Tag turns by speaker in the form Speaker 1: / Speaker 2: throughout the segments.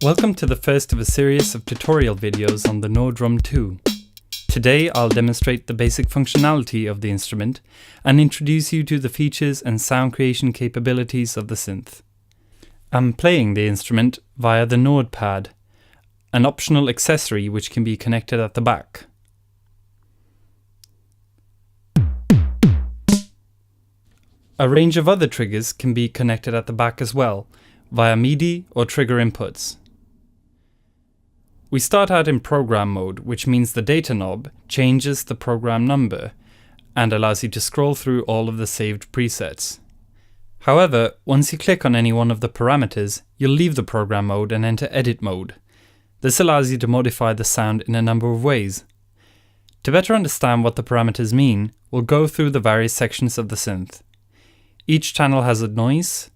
Speaker 1: Welcome to the first of a series of tutorial videos on the Nord Drum 2. Today I'll demonstrate the basic functionality of the instrument and introduce you to the features and sound creation capabilities of the synth. I'm playing the instrument via the Nord pad, an optional accessory which can be connected at the back. A range of other triggers can be connected at the back as well, via MIDI or trigger inputs. We start out in program mode, which means the data knob changes the program number and allows you to scroll through all of the saved presets. However, once you click on any one of the parameters, you'll leave the program mode and enter edit mode. This allows you to modify the sound in a number of ways. To better understand what the parameters mean, we'll go through the various sections of the synth. Each channel has a noise,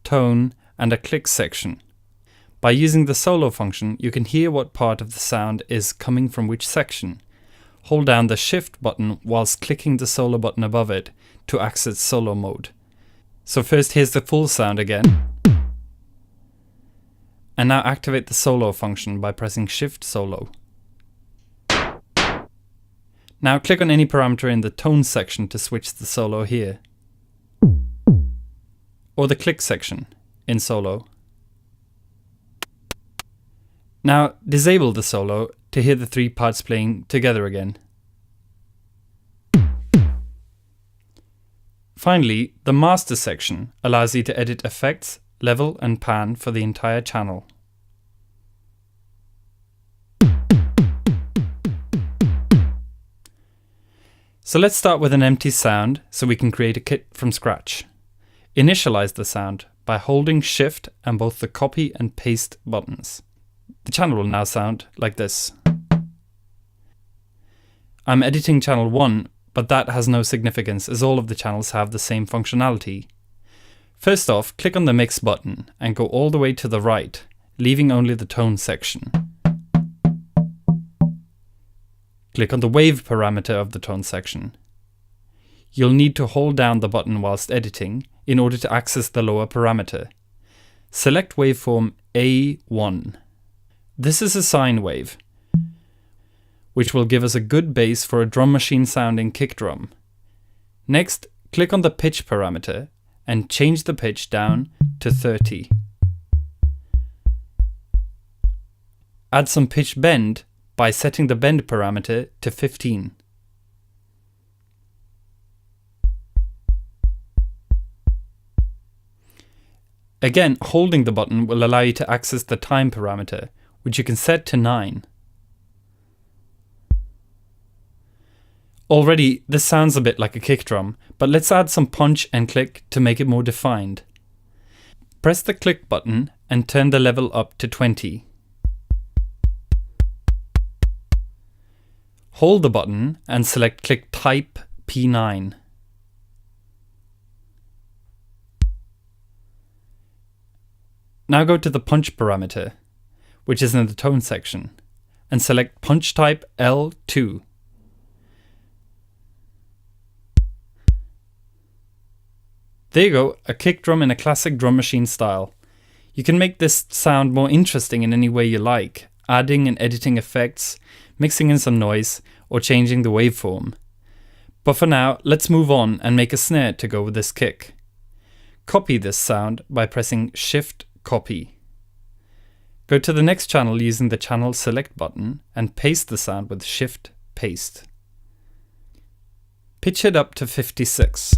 Speaker 1: tone, and a click section. By using the solo function, you can hear what part of the sound is coming from which section. Hold down the shift button whilst clicking the solo button above it to access solo mode. So first here's the full sound again. And now activate the solo function by pressing shift solo. Now click on any parameter in the tone section to switch the solo here. Or the click section in solo. Now disable the solo to hear the three parts playing together again. Finally, the master section allows you to edit effects, level and pan for the entire channel. So let's start with an empty sound so we can create a kit from scratch. Initialize the sound by holding Shift and both the copy and paste buttons. The channel will now sound like this. I'm editing channel 1, but that has no significance as all of the channels have the same functionality. First off, click on the mix button and go all the way to the right, leaving only the tone section. Click on the wave parameter of the tone section. You'll need to hold down the button whilst editing in order to access the lower parameter. Select waveform A1. This is a sine wave, which will give us a good base for a drum machine sounding kick drum. Next, click on the pitch parameter and change the pitch down to 30. Add some pitch bend by setting the bend parameter to 15. Again, holding the button will allow you to access the time parameter, which you can set to 9. Already, this sounds a bit like a kick drum, but let's add some punch and click to make it more defined. Press the click button and turn the level up to 20. Hold the button and select click type P9. Now go to the punch parameter, which is in the tone section, and select punch type L2. There you go, a kick drum in a classic drum machine style. You can make this sound more interesting in any way you like, adding and editing effects, mixing in some noise, or changing the waveform. But for now, let's move on and make a snare to go with this kick. Copy this sound by pressing Shift Copy. Go to the next channel using the channel select button and paste the sound with Shift Paste. Pitch it up to 56.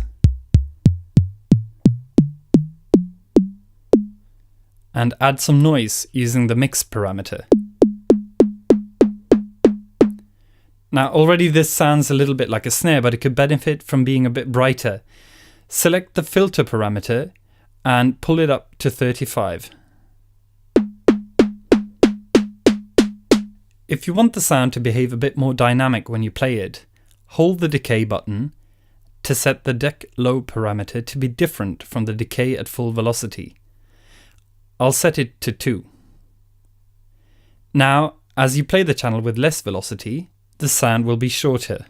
Speaker 1: And add some noise using the mix parameter. Now already this sounds a little bit like a snare, but it could benefit from being a bit brighter. Select the filter parameter and pull it up to 35. If you want the sound to behave a bit more dynamic when you play it, hold the decay button to set the deck low parameter to be different from the decay at full velocity. I'll set it to 2. Now, as you play the channel with less velocity, the sound will be shorter.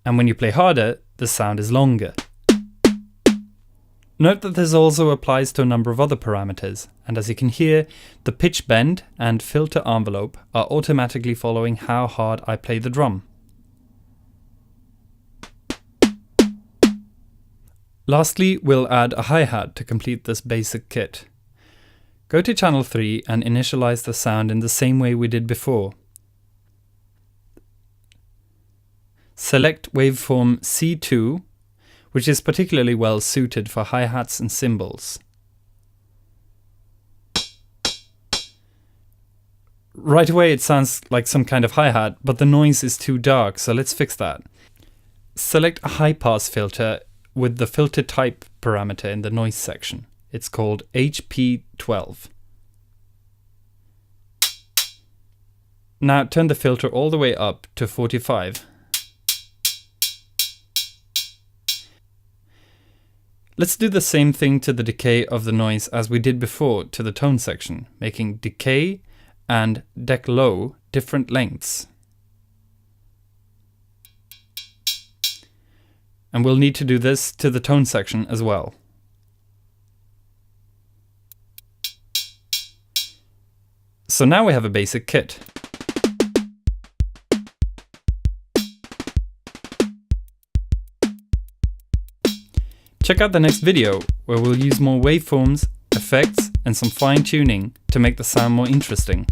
Speaker 1: And when you play harder, the sound is longer. Note that this also applies to a number of other parameters, and as you can hear, the pitch bend and filter envelope are automatically following how hard I play the drum. Lastly, we'll add a hi-hat to complete this basic kit. Go to channel 3 and initialize the sound in the same way we did before. Select waveform C2, which is particularly well suited for hi-hats and cymbals. Right away it sounds like some kind of hi-hat, but the noise is too dark, so let's fix that. Select a high-pass filter with the filter type parameter in the noise section. It's called HP12. Now turn the filter all the way up to 45. Let's do the same thing to the decay of the noise as we did before to the tone section, making decay and dec low different lengths. And we'll need to do this to the tone section as well. So now we have a basic kit. Check out the next video, where we'll use more waveforms, effects, and some fine tuning to make the sound more interesting.